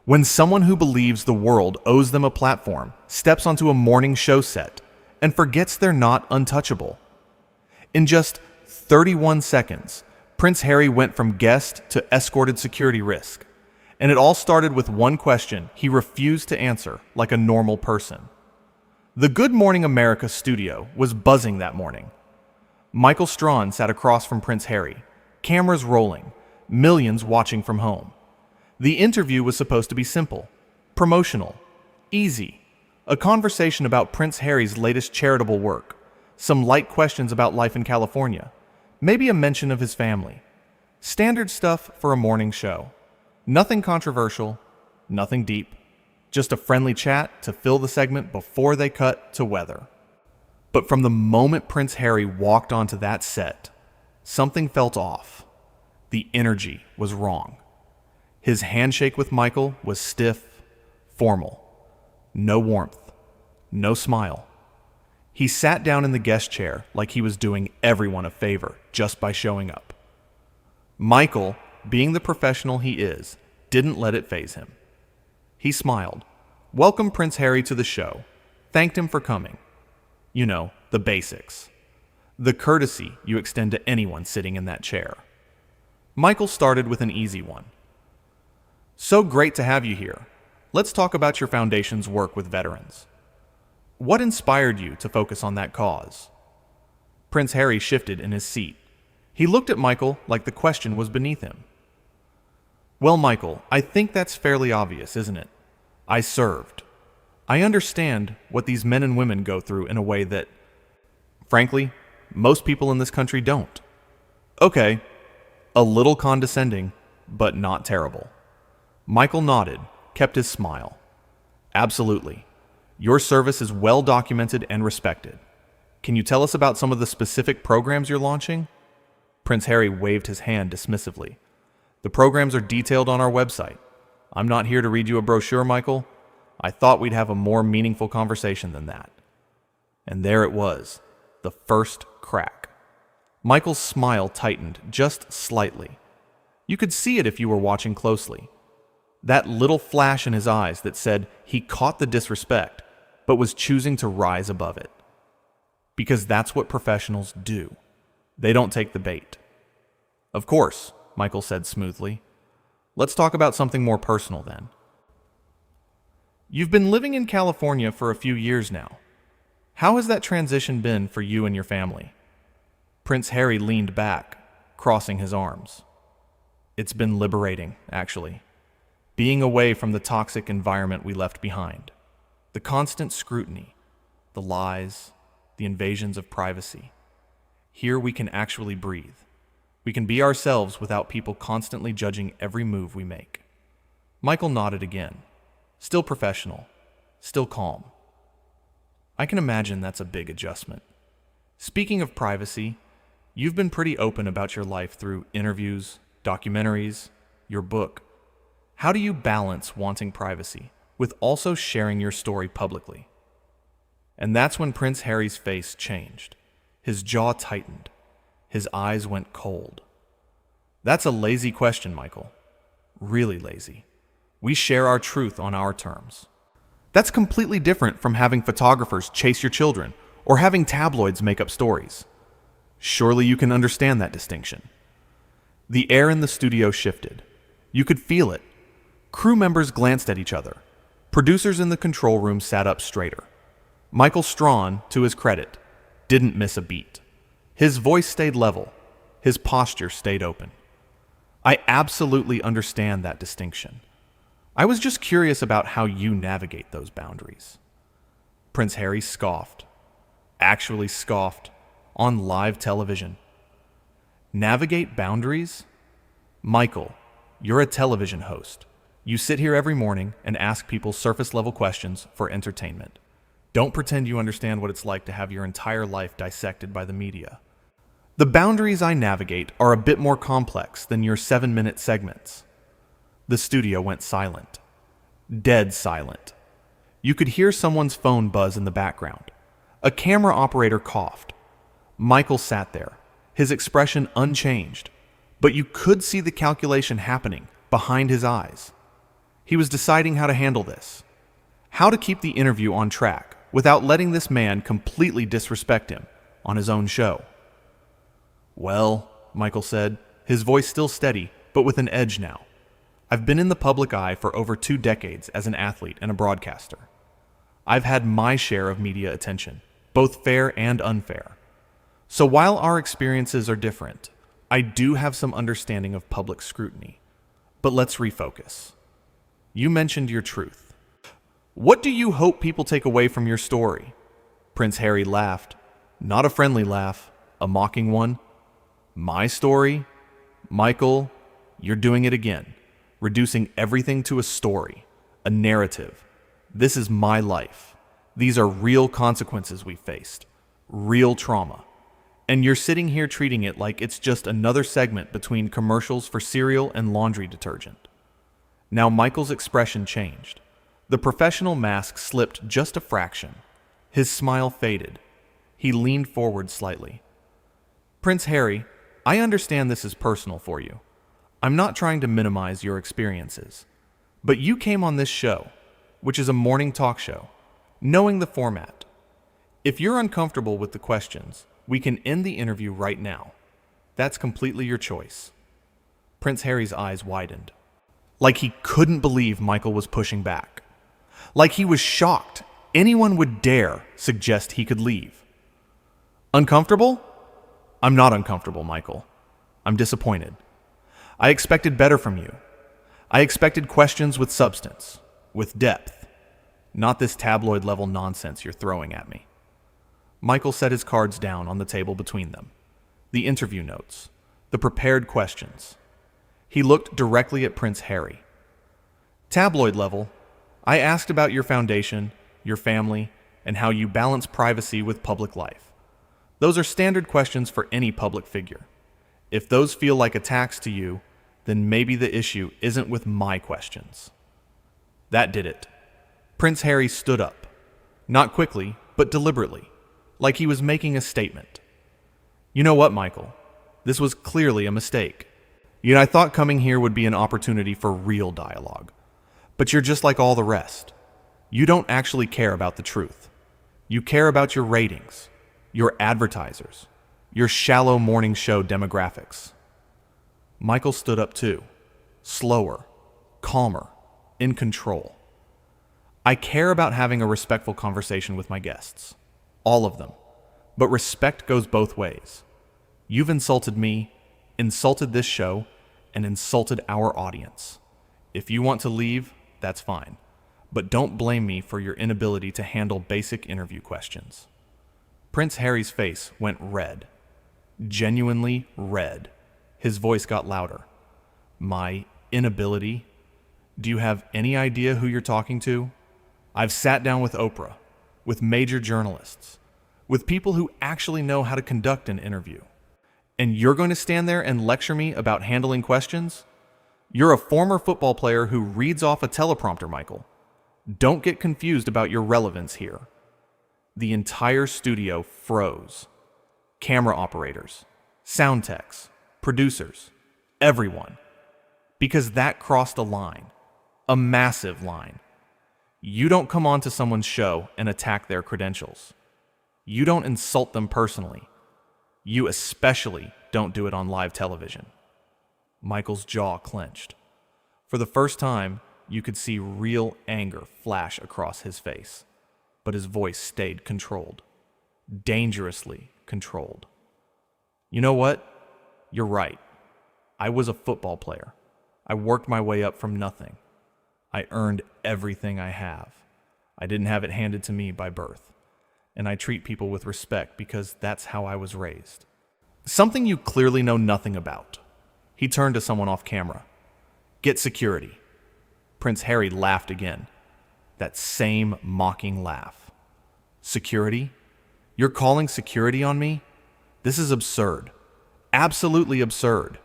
When someone who believes the world owes them a platform steps onto a morning show set and forgets they're not untouchable. In just 31 seconds, Prince Harry went from guest to escorted security risk. And it all started with one question he refused to answer like a normal person. The Good Morning America studio was buzzing that morning. Michael Strahan sat across from Prince Harry, cameras rolling, millions watching from home. The interview was supposed to be simple, promotional, easy, a conversation about Prince Harry's latest charitable work, some light questions about life in California, maybe a mention of his family. Standard stuff for a morning show. Nothing controversial, nothing deep, just a friendly chat to fill the segment before they cut to weather. But from the moment Prince Harry walked onto that set, something felt off. The energy was wrong. His handshake with Michael was stiff, formal. No warmth, no smile. He sat down in the guest chair like he was doing everyone a favor just by showing up. Michael, being the professional he is, didn't let it faze him. He smiled, welcomed Prince Harry to the show, thanked him for coming. You know, the basics. The courtesy you extend to anyone sitting in that chair. Michael started with an easy one. So great to have you here. Let's talk about your foundation's work with veterans. What inspired you to focus on that cause? Prince Harry shifted in his seat. He looked at Michael like the question was beneath him. Well, Michael, I think that's fairly obvious, isn't it? I served. I understand what these men and women go through in a way that, frankly, most people in this country don't. Okay, a little condescending, but not terrible. Michael nodded, kept his smile. Absolutely. Your service is well documented and respected. Can you tell us about some of the specific programs you're launching? Prince Harry waved his hand dismissively. The programs are detailed on our website. I'm not here to read you a brochure, Michael. I thought we'd have a more meaningful conversation than that. And there it was, the first crack. Michael's smile tightened just slightly. You could see it if you were watching closely. That little flash in his eyes that said he caught the disrespect, but was choosing to rise above it. Because that's what professionals do. They don't take the bait. Of course, Michael said smoothly. Let's talk about something more personal then. You've been living in California for a few years now. How has that transition been for you and your family? Prince Harry leaned back, crossing his arms. It's been liberating, actually. Being away from the toxic environment we left behind. The constant scrutiny, the lies, the invasions of privacy. Here we can actually breathe. We can be ourselves without people constantly judging every move we make. Michael nodded again. Still professional, still calm. I can imagine that's a big adjustment. Speaking of privacy, you've been pretty open about your life through interviews, documentaries, your book. How do you balance wanting privacy with also sharing your story publicly? And that's when Prince Harry's face changed. His jaw tightened. His eyes went cold. That's a lazy question, Michael. Really lazy. We share our truth on our terms. That's completely different from having photographers chase your children or having tabloids make up stories. Surely you can understand that distinction. The air in the studio shifted. You could feel it. Crew members glanced at each other. Producers in the control room sat up straighter. Michael Strahan, to his credit, didn't miss a beat. His voice stayed level. His posture stayed open. I absolutely understand that distinction. I was just curious about how you navigate those boundaries. Prince Harry scoffed. Actually scoffed. On live television. Navigate boundaries? Michael, you're a television host. You sit here every morning and ask people surface-level questions for entertainment. Don't pretend you understand what it's like to have your entire life dissected by the media. The boundaries I navigate are a bit more complex than your 7-minute segments. The studio went silent. Dead silent. You could hear someone's phone buzz in the background. A camera operator coughed. Michael sat there, his expression unchanged, but you could see the calculation happening behind his eyes. He was deciding how to handle this, how to keep the interview on track without letting this man completely disrespect him on his own show. "Well," Michael said, his voice still steady, but with an edge now, "I've been in the public eye for over 2 decades as an athlete and a broadcaster. I've had my share of media attention, both fair and unfair. So while our experiences are different, I do have some understanding of public scrutiny. But let's refocus. You mentioned your truth. What do you hope people take away from your story?" Prince Harry laughed, not a friendly laugh, a mocking one. "My story? Michael, you're doing it again, reducing everything to a story, a narrative. This is my life. These are real consequences we faced, real trauma. And you're sitting here treating it like it's just another segment between commercials for cereal and laundry detergent." Now Michael's expression changed. The professional mask slipped just a fraction. His smile faded. He leaned forward slightly. "Prince Harry, I understand this is personal for you. I'm not trying to minimize your experiences. But you came on this show, which is a morning talk show, knowing the format. If you're uncomfortable with the questions, we can end the interview right now. That's completely your choice." Prince Harry's eyes widened, like he couldn't believe Michael was pushing back. Like he was shocked anyone would dare suggest he could leave. "Uncomfortable? I'm not uncomfortable, Michael. I'm disappointed. I expected better from you. I expected questions with substance, with depth, not this tabloid-level nonsense you're throwing at me." Michael set his cards down on the table between them. The interview notes, the prepared questions. He looked directly at Prince Harry. "Tabloid level, I asked about your foundation, your family, and how you balance privacy with public life. Those are standard questions for any public figure. If those feel like attacks to you, then maybe the issue isn't with my questions." That did it. Prince Harry stood up, not quickly, but deliberately, like he was making a statement. "You know what, Michael? This was clearly a mistake. Yet I thought coming here would be an opportunity for real dialogue. But you're just like all the rest. You don't actually care about the truth. You care about your ratings, your advertisers, your shallow morning show demographics." Michael stood up too, slower, calmer, in control. "I care about having a respectful conversation with my guests. All of them. But respect goes both ways. You've insulted me, insulted this show, and insulted our audience. If you want to leave, that's fine. But don't blame me for your inability to handle basic interview questions." Prince Harry's face went red. Genuinely red. His voice got louder. "My inability? Do you have any idea who you're talking to? I've sat down with Oprah, with major journalists, with people who actually know how to conduct an interview. And you're going to stand there and lecture me about handling questions? You're a former football player who reads off a teleprompter, Michael. Don't get confused about your relevance here." The entire studio froze. Camera operators, sound techs, producers, everyone. Because that crossed a line. A massive line. You don't come onto someone's show and attack their credentials. You don't insult them personally. You especially don't do it on live television. Michael's jaw clenched. For the first time, you could see real anger flash across his face, but his voice stayed controlled. Dangerously controlled. "You know what? You're right. I was a football player. I worked my way up from nothing. I earned everything I have. I didn't have it handed to me by birth. And I treat people with respect because that's how I was raised." "Something you clearly know nothing about." He turned to someone off camera. "Get security." Prince Harry laughed again. That same mocking laugh. "Security? You're calling security on me? This is absurd. Absolutely absurd."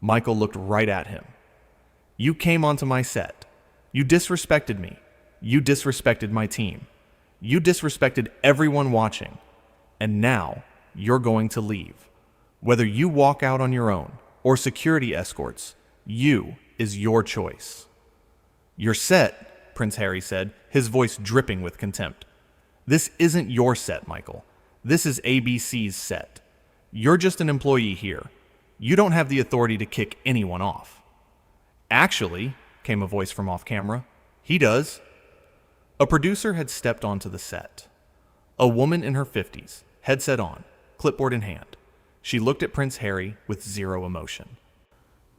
Michael looked right at him. "You came onto my set. You disrespected me. You disrespected my team. You disrespected everyone watching. And now you're going to leave. Whether you walk out on your own or security escorts, you is your choice." "Your set," Prince Harry said, his voice dripping with contempt. "This isn't your set, Michael. This is ABC's set. You're just an employee here. You don't have the authority to kick anyone off." "Actually," came a voice from off camera, "he does." A producer had stepped onto the set. A woman in her 50s, headset on, clipboard in hand. She looked at Prince Harry with zero emotion.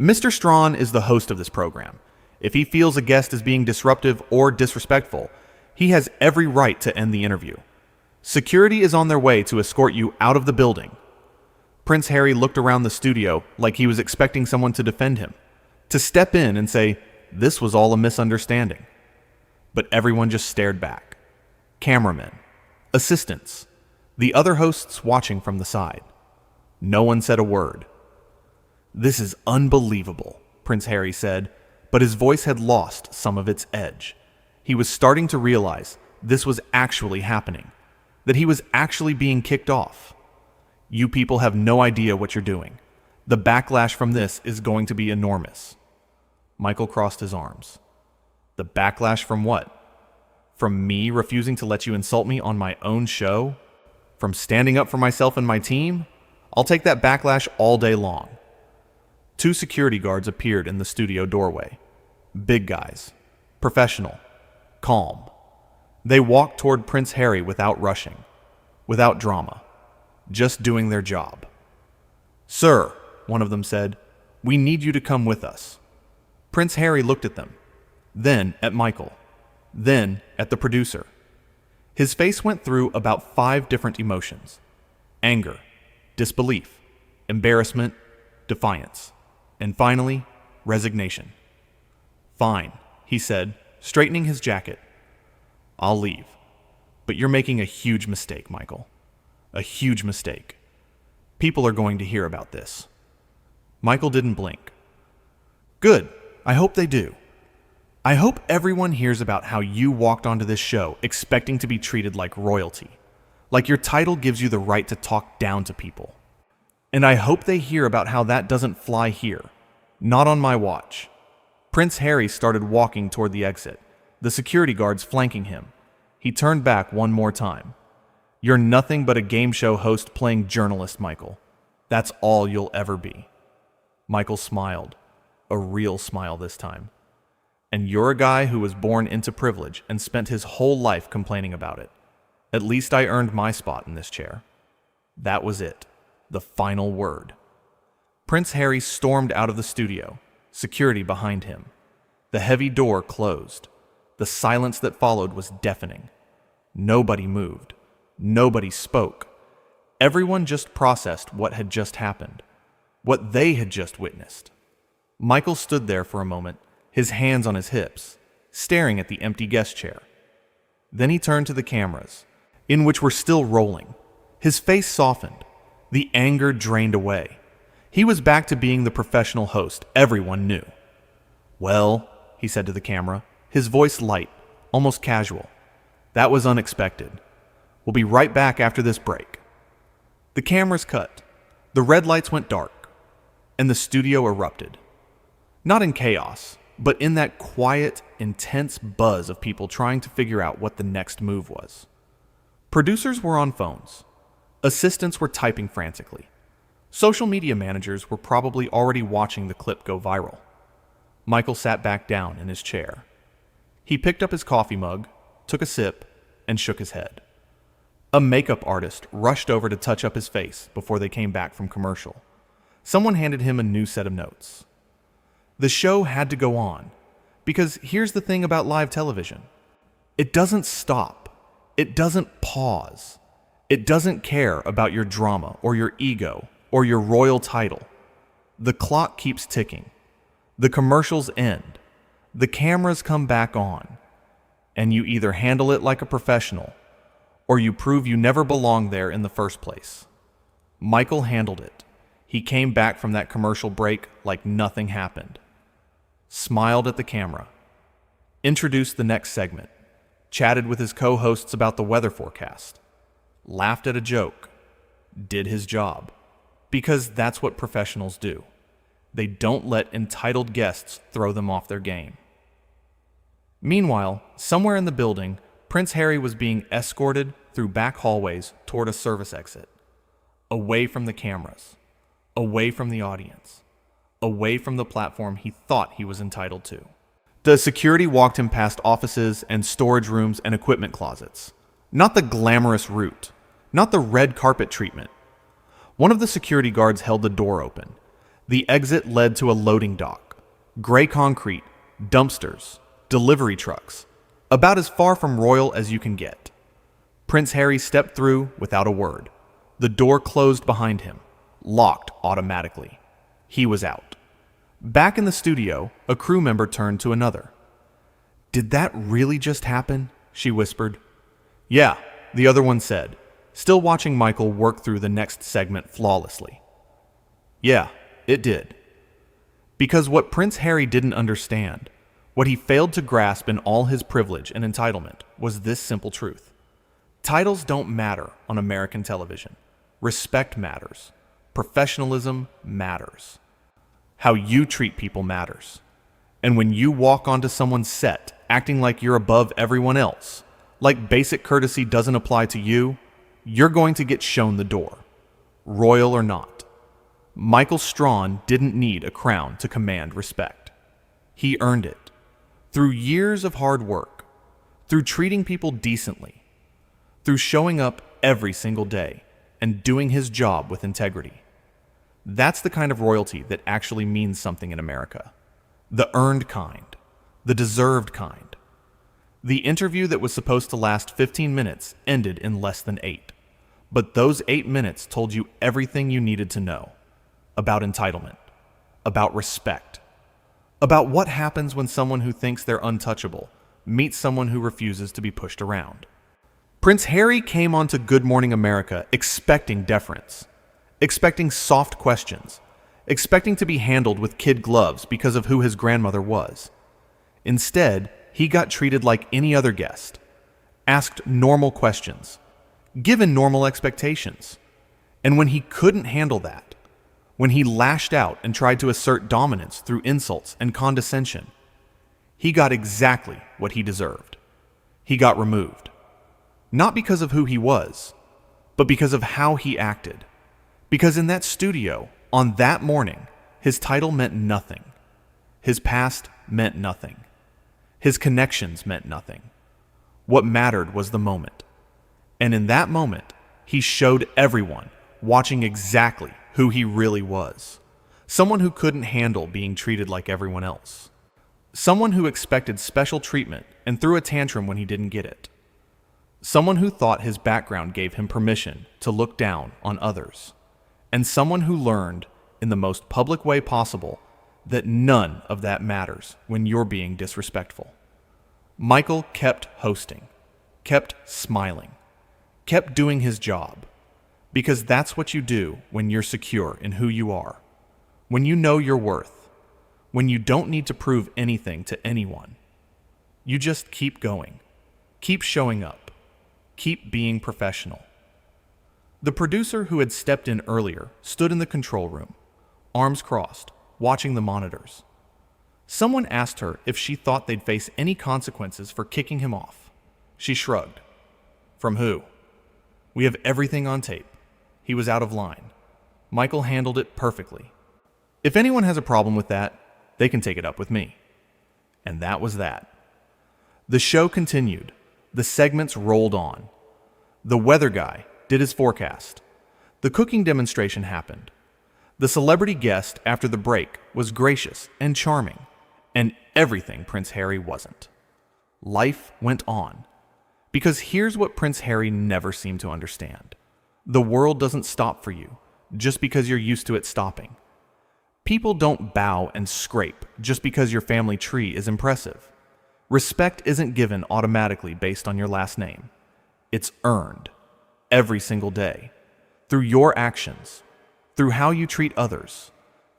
"Mr. Strahan is the host of this program. If he feels a guest is being disruptive or disrespectful, he has every right to end the interview. Security is on their way to escort you out of the building." Prince Harry looked around the studio like he was expecting someone to defend him, to step in and say, this was all a misunderstanding. But everyone just stared back. Cameramen, assistants, the other hosts watching from the side. No one said a word. "This is unbelievable," Prince Harry said, but his voice had lost some of its edge. He was starting to realize this was actually happening, that he was actually being kicked off. "You people have no idea what you're doing. The backlash from this is going to be enormous." Michael crossed his arms. "The backlash from what? From me refusing to let you insult me on my own show? From standing up for myself and my team? I'll take that backlash all day long." 2 security guards appeared in the studio doorway. Big guys. Professional. Calm. They walked toward Prince Harry without rushing. Without drama. Just doing their job. "Sir," one of them said, "we need you to come with us." Prince Harry looked at them. Then at Michael. Then at the producer. His face went through about 5 different emotions. Anger. Disbelief. Embarrassment. Defiance. And finally, resignation. "Fine," he said, straightening his jacket. "I'll leave. But you're making a huge mistake, Michael. A huge mistake. People are going to hear about this." Michael didn't blink. "Good. I hope they do. I hope everyone hears about how you walked onto this show expecting to be treated like royalty. Like your title gives you the right to talk down to people. And I hope they hear about how that doesn't fly here. Not on my watch." Prince Harry started walking toward the exit, the security guards flanking him. He turned back one more time. "You're nothing but a game show host playing journalist, Michael. That's all you'll ever be." Michael smiled, a real smile this time. "And you're a guy who was born into privilege and spent his whole life complaining about it. At least I earned my spot in this chair." That was it. The final word. Prince Harry stormed out of the studio, security behind him. The heavy door closed. The silence that followed was deafening. Nobody moved. Nobody spoke. Everyone just processed what had just happened, what they had just witnessed. Michael stood there for a moment, his hands on his hips, staring at the empty guest chair. Then he turned to the cameras, in which were still rolling. His face softened. The anger drained away. He was back to being the professional host everyone knew. "Well," he said to the camera, his voice light, almost casual. "That was unexpected. We'll be right back after this break." The cameras cut. The red lights went dark, and the studio erupted. Not in chaos, but in that quiet, intense buzz of people trying to figure out what the next move was. Producers were on phones. Assistants were typing frantically. Social media managers were probably already watching the clip go viral. Michael sat back down in his chair. He picked up his coffee mug, took a sip, and shook his head. A makeup artist rushed over to touch up his face before they came back from commercial. Someone handed him a new set of notes. The show had to go on, because here's the thing about live television. It doesn't stop. It doesn't pause. It doesn't care about your drama or your ego or your royal title. The clock keeps ticking. The commercials end. The cameras come back on. And you either handle it like a professional or you prove you never belonged there in the first place. Michael handled it. He came back from that commercial break like nothing happened. Smiled at the camera. Introduced the next segment. Chatted with his co-hosts about the weather forecast. Laughed at a joke. Did his job. Because that's what professionals do. They don't let entitled guests throw them off their game. Meanwhile, somewhere in the building, Prince Harry was being escorted through back hallways toward a service exit. Away from the cameras. Away from the audience. Away from the platform he thought he was entitled to. The security walked him past offices and storage rooms and equipment closets. Not the glamorous route. Not the red carpet treatment. One of the security guards held the door open. The exit led to a loading dock. Gray concrete, dumpsters, delivery trucks. About as far from royal as you can get. Prince Harry stepped through without a word. The door closed behind him, locked automatically. He was out. Back in the studio, a crew member turned to another. "Did that really just happen?" she whispered. "Yeah," the other one said, still watching Michael work through the next segment flawlessly. "Yeah, it did." Because what Prince Harry didn't understand, what he failed to grasp in all his privilege and entitlement, was this simple truth. Titles don't matter on American television. Respect matters. Professionalism matters. How you treat people matters. And when you walk onto someone's set acting like you're above everyone else, like basic courtesy doesn't apply to you, you're going to get shown the door, royal or not. Michael Strahan didn't need a crown to command respect. He earned it. Through years of hard work, through treating people decently, through showing up every single day and doing his job with integrity. That's the kind of royalty that actually means something in America. The earned kind. The deserved kind. The interview that was supposed to last 15 minutes ended in less than 8. But those 8 minutes told you everything you needed to know. About entitlement. About respect. About what happens when someone who thinks they're untouchable meets someone who refuses to be pushed around. Prince Harry came onto Good Morning America expecting deference. Expecting soft questions, expecting to be handled with kid gloves because of who his grandmother was. Instead, he got treated like any other guest, asked normal questions, given normal expectations. And when he couldn't handle that, when he lashed out and tried to assert dominance through insults and condescension, he got exactly what he deserved. He got removed. Not because of who he was, but because of how he acted. Because in that studio, on that morning, his title meant nothing. His past meant nothing. His connections meant nothing. What mattered was the moment. And in that moment, he showed everyone watching exactly who he really was. Someone who couldn't handle being treated like everyone else. Someone who expected special treatment and threw a tantrum when he didn't get it. Someone who thought his background gave him permission to look down on others. And someone who learned, in the most public way possible, that none of that matters when you're being disrespectful. Michael kept hosting, kept smiling, kept doing his job, because that's what you do when you're secure in who you are, when you know your worth, when you don't need to prove anything to anyone. You just keep going, keep showing up, keep being professional. The producer who had stepped in earlier stood in the control room, arms crossed, watching the monitors. Someone asked her if she thought they'd face any consequences for kicking him off. She shrugged. From who? We have everything on tape. He was out of line. Michael handled it perfectly. If anyone has a problem with that, they can take it up with me. And that was that. The show continued. The segments rolled on. The weather guy did his forecast. The cooking demonstration happened. The celebrity guest after the break was gracious and charming, and everything Prince Harry wasn't. Life went on. Because here's what Prince Harry never seemed to understand. The world doesn't stop for you just because you're used to it stopping. People don't bow and scrape just because your family tree is impressive. Respect isn't given automatically based on your last name. It's earned. Every single day, through your actions, through how you treat others,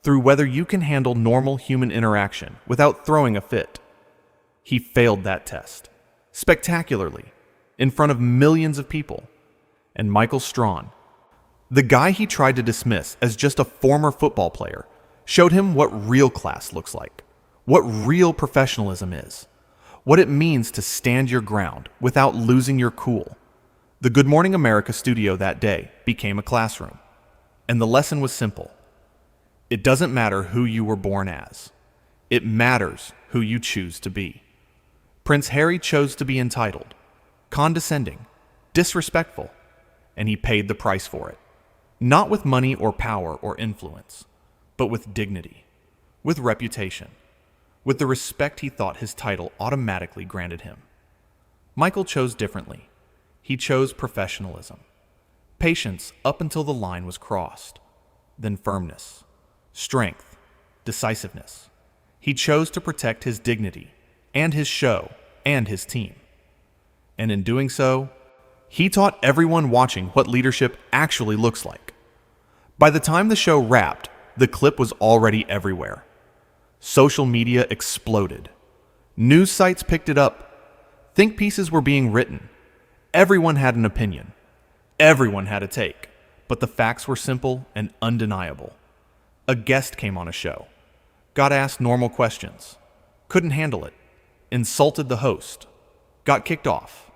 through whether you can handle normal human interaction without throwing a fit. He failed that test, spectacularly, in front of millions of people. And Michael Strahan, the guy he tried to dismiss as just a former football player, showed him what real class looks like, what real professionalism is, what it means to stand your ground without losing your cool. The Good Morning America studio that day became a classroom, and the lesson was simple. It doesn't matter who you were born as. It matters who you choose to be. Prince Harry chose to be entitled, condescending, disrespectful, and he paid the price for it. Not with money or power or influence, but with dignity, with reputation, with the respect he thought his title automatically granted him. Michael chose differently. He chose professionalism, patience up until the line was crossed, then firmness, strength, decisiveness. He chose to protect his dignity and his show and his team. And in doing so, he taught everyone watching what leadership actually looks like. By the time the show wrapped, the clip was already everywhere. Social media exploded. News sites picked it up. Think pieces were being written. Everyone had an opinion. Everyone had a take. But the facts were simple and undeniable. A guest came on a show, got asked normal questions, couldn't handle it, insulted the host, got kicked off.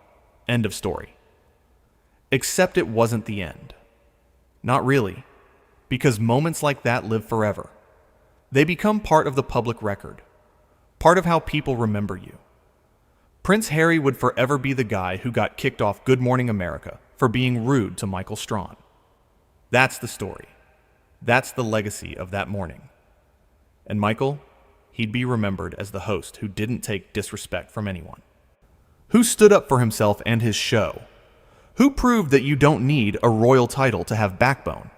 End of story. Except it wasn't the end. Not really, because moments like that live forever. They become part of the public record, part of how people remember you. Prince Harry would forever be the guy who got kicked off Good Morning America for being rude to Michael Strahan. That's the story. That's the legacy of that morning. And Michael, he'd be remembered as the host who didn't take disrespect from anyone, who stood up for himself and his show, who proved that you don't need a royal title to have backbone.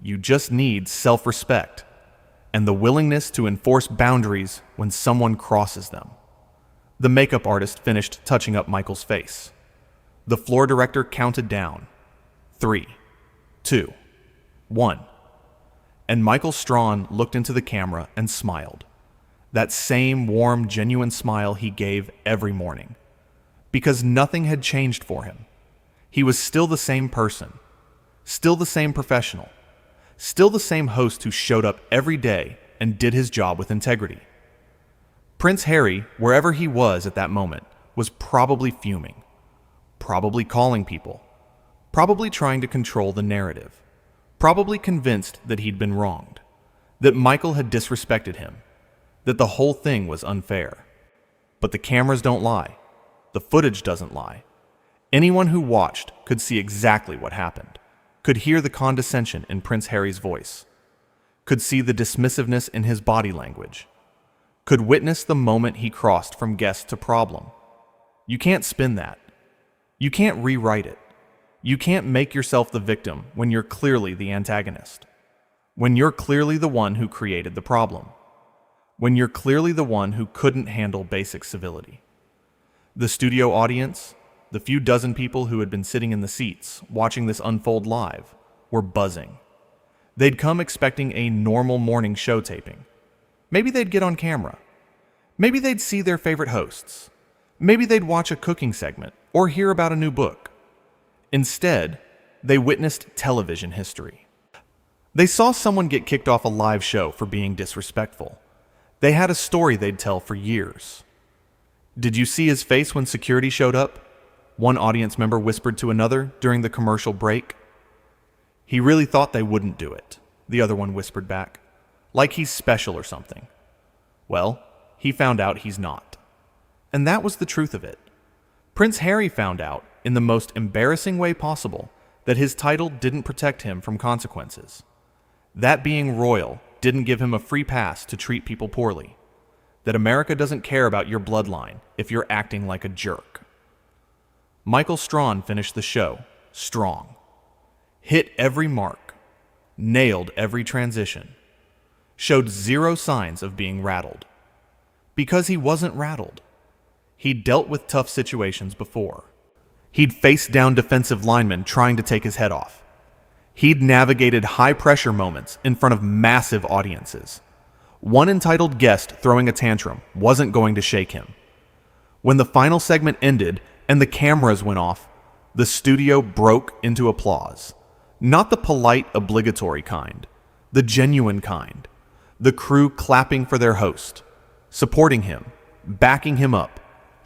You just need self-respect and the willingness to enforce boundaries when someone crosses them. The makeup artist finished touching up Michael's face. The floor director counted down. 3, 2, 1. And Michael Strahan looked into the camera and smiled. That same warm, genuine smile he gave every morning. Because nothing had changed for him. He was still the same person. Still the same professional. Still the same host who showed up every day and did his job with integrity. Prince Harry, wherever he was at that moment, was probably fuming. Probably calling people. Probably trying to control the narrative. Probably convinced that he'd been wronged. That Michael had disrespected him. That the whole thing was unfair. But the cameras don't lie. The footage doesn't lie. Anyone who watched could see exactly what happened. Could hear the condescension in Prince Harry's voice. Could see the dismissiveness in his body language. Could witness the moment he crossed from guest to problem. You can't spin that. You can't rewrite it. You can't make yourself the victim when you're clearly the antagonist. When you're clearly the one who created the problem. When you're clearly the one who couldn't handle basic civility. The studio audience, the few dozen people who had been sitting in the seats watching this unfold live, were buzzing. They'd come expecting a normal morning show taping. Maybe they'd get on camera. Maybe they'd see their favorite hosts. Maybe they'd watch a cooking segment or hear about a new book. Instead, they witnessed television history. They saw someone get kicked off a live show for being disrespectful. They had a story they'd tell for years. Did you see his face when security showed up? One audience member whispered to another during the commercial break. He really thought they wouldn't do it, the other one whispered back. Like he's special or something. Well, he found out he's not. And that was the truth of it. Prince Harry found out, in the most embarrassing way possible, that his title didn't protect him from consequences. That being royal didn't give him a free pass to treat people poorly. That America doesn't care about your bloodline if you're acting like a jerk. Michael Strahan finished the show strong. Hit every mark. Nailed every transition. Showed zero signs of being rattled. Because he wasn't rattled. He'd dealt with tough situations before. He'd faced down defensive linemen trying to take his head off. He'd navigated high-pressure moments in front of massive audiences. One entitled guest throwing a tantrum wasn't going to shake him. When the final segment ended and the cameras went off, the studio broke into applause. Not the polite, obligatory kind. The genuine kind. The crew clapping for their host, supporting him, backing him up,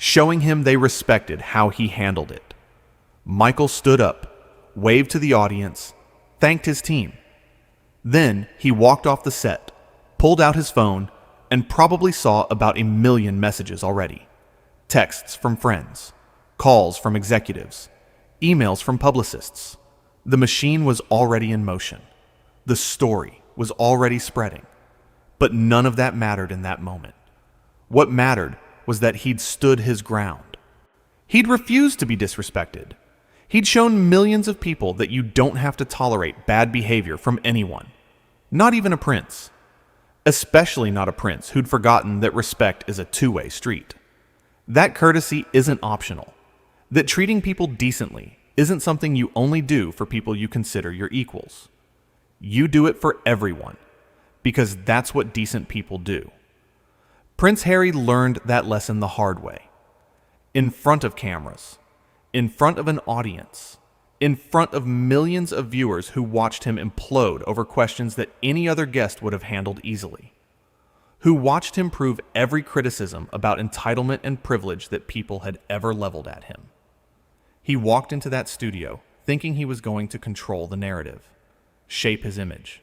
showing him they respected how he handled it. Michael stood up, waved to the audience, thanked his team. Then he walked off the set, pulled out his phone, and probably saw about 1 million messages already. Texts from friends, calls from executives, emails from publicists. The machine was already in motion. The story was already spreading. But none of that mattered in that moment. What mattered was that he'd stood his ground. He'd refused to be disrespected. He'd shown millions of people that you don't have to tolerate bad behavior from anyone, not even a prince. Especially not a prince who'd forgotten that respect is a two-way street. That courtesy isn't optional. That treating people decently isn't something you only do for people you consider your equals. You do it for everyone, because that's what decent people do. Prince Harry learned that lesson the hard way. In front of cameras, in front of an audience, in front of millions of viewers who watched him implode over questions that any other guest would have handled easily. Who watched him prove every criticism about entitlement and privilege that people had ever leveled at him. He walked into that studio thinking he was going to control the narrative, shape his image,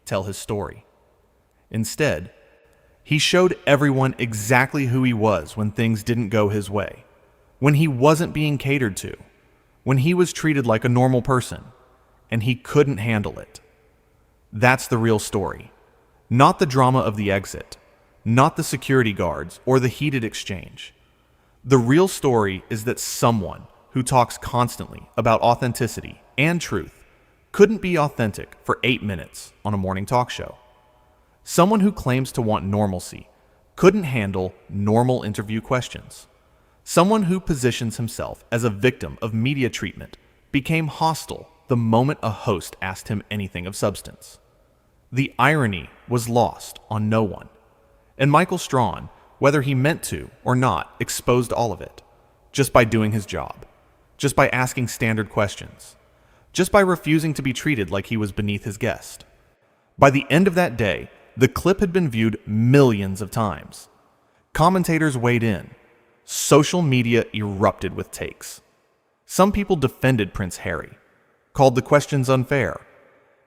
tell his story. Instead, he showed everyone exactly who he was when things didn't go his way, when he wasn't being catered to, when he was treated like a normal person, and he couldn't handle it. That's the real story, not the drama of the exit, not the security guards or the heated exchange. The real story is that someone who talks constantly about authenticity and truth couldn't be authentic for 8 minutes on a morning talk show. Someone who claims to want normalcy couldn't handle normal interview questions. Someone who positions himself as a victim of media treatment became hostile the moment a host asked him anything of substance. The irony was lost on no one. And Michael Strahan, whether he meant to or not, exposed all of it, just by doing his job, just by asking standard questions, just by refusing to be treated like he was beneath his guest. By the end of that day, the clip had been viewed millions of times. Commentators weighed in. Social media erupted with takes. Some people defended Prince Harry, called the questions unfair,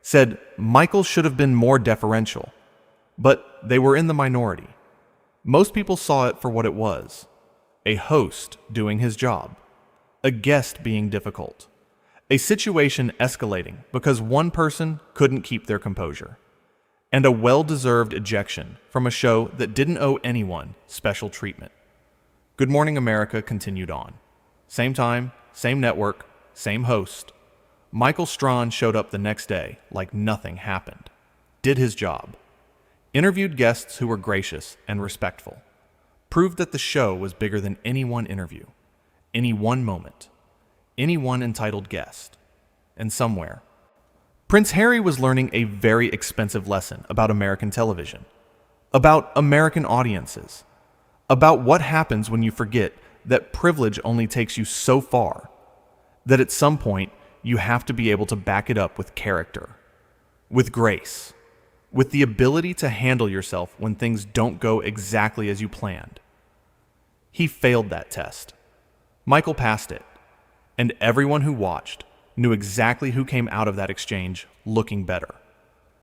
said Michael should have been more deferential, but they were in the minority. Most people saw it for what it was, a host doing his job, a guest being difficult, a situation escalating because one person couldn't keep their composure, and a well-deserved ejection from a show that didn't owe anyone special treatment. Good Morning America continued on. Same time, same network, same host. Michael Strahan showed up the next day like nothing happened. Did his job. Interviewed guests who were gracious and respectful. Proved that the show was bigger than any one interview, any one moment, any one entitled guest. And somewhere, Prince Harry was learning a very expensive lesson about American television, about American audiences, about what happens when you forget that privilege only takes you so far, that at some point you have to be able to back it up with character, with grace, with the ability to handle yourself when things don't go exactly as you planned. He failed that test. Michael passed it, and everyone who watched knew exactly who came out of that exchange looking better.